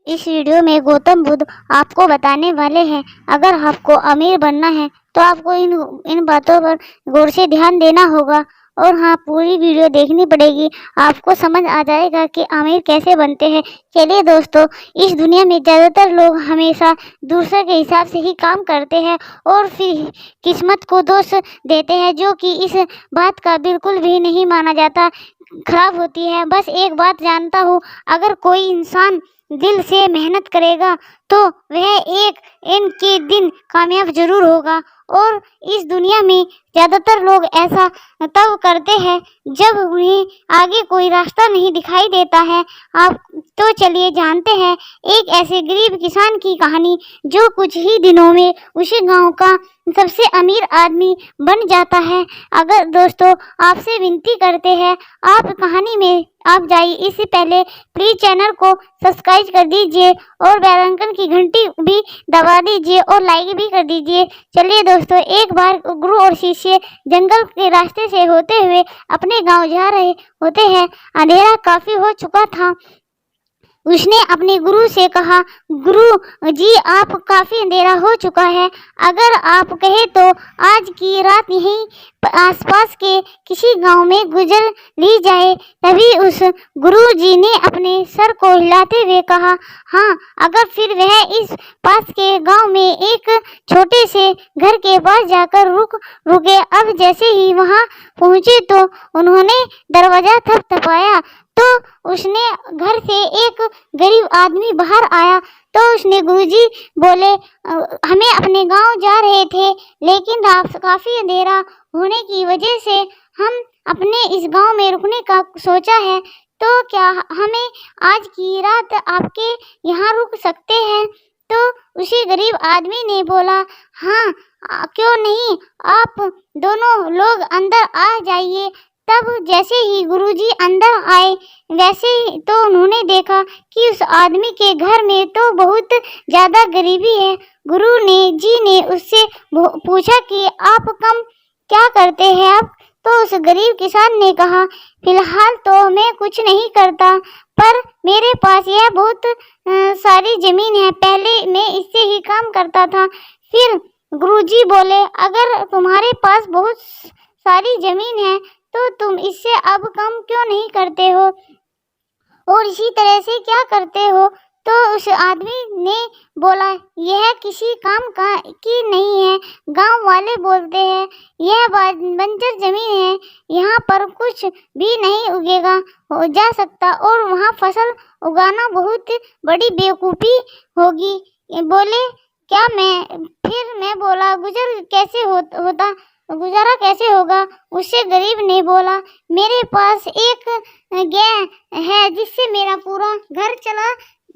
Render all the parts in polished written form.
इस वीडियो में गौतम बुद्ध आपको बताने वाले हैं, अगर आपको अमीर बनना है तो आपको इन बातों पर गौर से ध्यान देना होगा। और हाँ, पूरी वीडियो देखनी पड़ेगी, आपको समझ आ जाएगा कि अमीर कैसे बनते हैं। चलिए दोस्तों, इस दुनिया में ज़्यादातर लोग हमेशा दूसरे के हिसाब से ही काम करते हैं और फिर किस्मत को दोष देते हैं, जो कि इस बात का बिल्कुल भी नहीं माना जाता, खराब होती है। बस एक बात जानता हूँ, अगर कोई इंसान दिल से मेहनत करेगा तो वह एक के दिन कामयाब जरूर होगा। और इस दुनिया में ज़्यादातर लोग ऐसा तब करते हैं जब उन्हें आगे कोई रास्ता नहीं दिखाई देता है। आप तो चलिए जानते हैं एक ऐसे गरीब किसान की कहानी, जो कुछ ही दिनों में उसी गांव का सबसे अमीर आदमी बन जाता है। अगर दोस्तों, आपसे विनती करते हैं, आप कहानी में आप जाइए, इससे पहले प्लीज चैनल को सब्सक्राइब कर दीजिए और बेल आइकन की घंटी भी दबा दीजिए और लाइक भी कर दीजिए। चलिए दोस्तों, एक बार गुरु और शिष्य जंगल के रास्ते से होते हुए अपने गांव जा रहे होते हैं। अंधेरा काफी हो चुका था। उसने अपने गुरु से कहा, गुरु जी, आप काफी अंधेरा हो चुका है, अगर आप कहे तो आज की रात यहीं आसपास के किसी गांव में गुजर ली जाए। तभी उस गुरु जी ने अपने सर को हिलाते हुए कहा, हाँ, अगर फिर वह इस पास के गांव में एक छोटे से घर के पास जाकर रुके। अब जैसे ही वहां पहुंचे तो उन्होंने दरवाजा थपथपाया तो उसने घर से एक गरीब आदमी बाहर आया। तो उसने, गुरुजी बोले, हमें अपने गांव जा रहे थे, लेकिन रात काफी अंधेरा होने की वजह से हम अपने इस गांव में रुकने का सोचा है, तो क्या हमें आज की रात आपके यहाँ रुक सकते हैं? तो उसी गरीब आदमी ने बोला, हाँ, क्यों नहीं, आप दोनों लोग अंदर आ जाइए। तब जैसे ही गुरुजी अंदर आए, वैसे ही तो उन्होंने देखा कि उस आदमी के घर में तो बहुत ज्यादा गरीबी है। गुरु जी ने उससे पूछा कि आप कम क्या करते हैं आप? तो उस गरीब किसान ने कहा, फिलहाल तो मैं कुछ नहीं करता, पर मेरे पास यह बहुत सारी जमीन है, पहले मैं इससे ही काम करता था। फिर गुरुजी बोले, अगर तुम्हारे पास बहुत सारी जमीन है तो तुम इससे अब काम क्यों नहीं करते हो और इसी तरह से क्या करते हो? तो उस आदमी ने बोला, यह किसी काम का की नहीं है, गांव वाले बोलते हैं यह बंजर जमीन है, यहाँ पर कुछ भी नहीं उगेगा हो जा सकता और वहाँ फसल उगाना बहुत बड़ी बेवकूफ़ी होगी। बोले, क्या मैं बोला, गुजारा कैसे होगा? उससे गरीब ने बोला, मेरे पास एक गाय है जिससे मेरा पूरा घर चला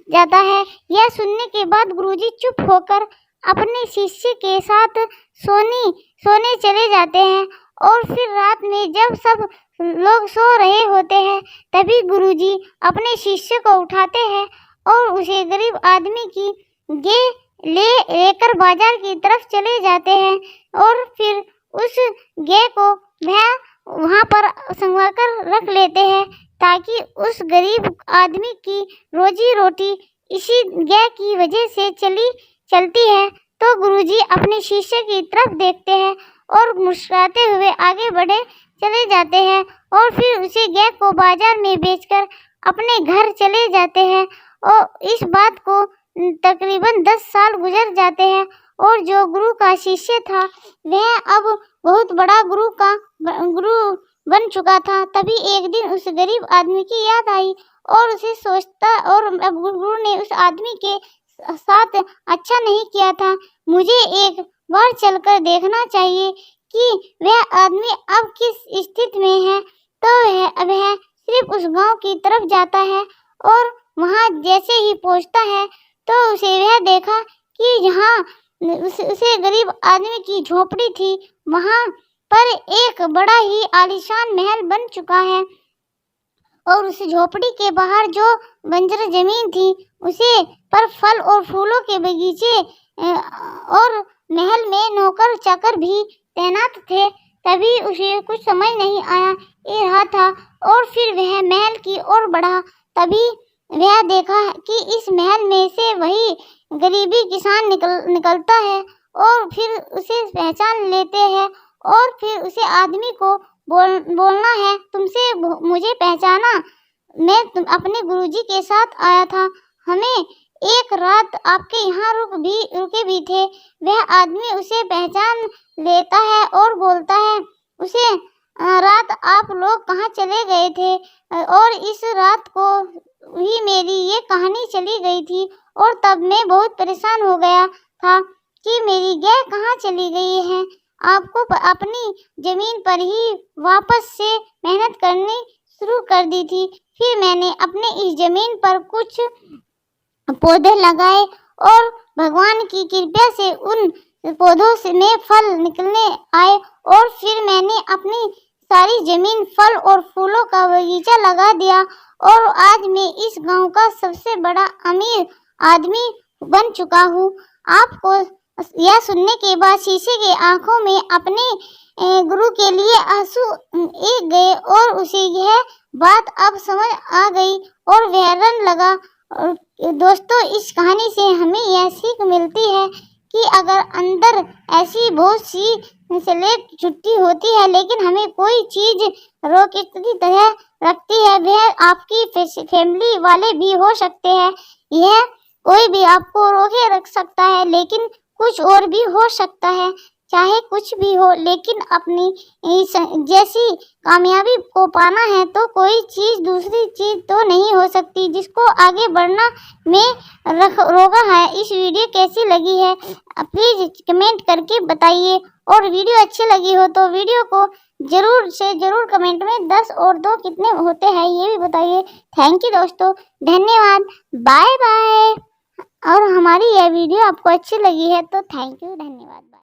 जाता है। यह सुनने के बाद गुरुजी चुप होकर अपने शिष्य के साथ सोने चले जाते हैं। और फिर रात में जब सब लोग सो रहे होते हैं, तभी गुरुजी अपने शिष्य को उठाते हैं और उसे गरीब आदमी की लेकर बाजार की तरफ चले जाते हैं। और फिर उस गाय को वह वहाँ पर संभाल कर रख लेते हैं, ताकि उस गरीब आदमी की रोजी रोटी इसी गाय की वजह से चलती है। तो गुरुजी अपने शिष्य की तरफ देखते हैं और मुस्कुराते हुए आगे बढ़े चले जाते हैं और फिर उसी गाय को बाजार में बेचकर अपने घर चले जाते हैं। और इस बात को तकरीबन 10 साल गुजर जाते हैं और जो गुरु का शिष्य था वह अब बहुत बड़ा गुरु बन चुका था। तभी एक दिन उस गरीब आदमी की याद आई और उसे सोचता, और गुरु ने उस आदमी के साथ अच्छा नहीं किया था, मुझे एक बार चलकर देखना चाहिए कि वह आदमी अब किस स्थिति में है। तो वह सिर्फ उस गांव की तरफ जाता है और वहां जैसे ही पहुंचता है तो उसे वह देखा कि यहाँ उसे गरीब आदमी की झोपड़ी थी, वहां पर एक बड़ा ही आलीशान महल बन चुका है और उस झोपड़ी के बाहर जो बंजर जमीन थी उसे पर फल और फूलों के बगीचे और महल में नौकर चाकर भी तैनात थे। तभी उसे कुछ समझ नहीं आ रहा था और फिर वह महल की ओर बढ़ा। तभी वह देखा कि इस महल में से वही गरीबी किसान निकलता है और फिर उसे पहचान लेते हैं और फिर उसे आदमी को बोलना है, तुमसे मुझे पहचाना, मैं अपने गुरुजी के साथ आया था, हमें एक रात आपके यहाँ रुके भी थे। वह आदमी उसे पहचान लेता है और बोलता है उसे, रात आप लोग कहाँ चले गए थे? और इस रात को ही मेरी ये कहानी चली गई थी और तब मैं बहुत परेशान हो गया था कि मेरी गाय कहाँ चली गई है। आपको अपनी जमीन पर ही वापस से मेहनत करनी शुरू कर दी थी। फिर मैंने अपने इस जमीन पर कुछ पौधे लगाए और भगवान की कृपा से उन पौधों से में फल निकलने आए और फिर मैंने अपनी सारी जमीन फल और फूलों का बगीचा लगा दिया और आज मैं इस गांव का सबसे बड़ा अमीर आदमी बन चुका हूँ। आपको यह सुनने के बाद शीशे की आंखों में अपने गुरु के लिए आंसू एक गए और उसे यह बात अब समझ आ गई और वह रोने लगा। दोस्तों, इस कहानी से हमें यह सीख मिलती है कि अगर अंदर ऐसी बहुत सी सेलेक्ट छुट्टी होती है लेकिन हमें कोई चीज रोक की तरह रखती है, वह आपकी फैमिली वाले भी हो सकते हैं। यह कोई भी आपको रोके रख सकता है लेकिन कुछ और भी हो सकता है। चाहे कुछ भी हो, लेकिन अपनी जैसी कामयाबी को पाना है तो कोई चीज दूसरी चीज तो नहीं हो सकती जिसको आगे बढ़ना में रोका है। इस वीडियो कैसी लगी है प्लीज कमेंट करके बताइए और वीडियो अच्छी लगी हो तो वीडियो को जरूर से जरूर कमेंट में 10 और 2 कितने होते हैं ये भी बताइए। थैंक यू दोस्तों, धन्यवाद, बाय बाय। और हमारी यह वीडियो आपको अच्छी लगी है तो थैंक यू, धन्यवाद।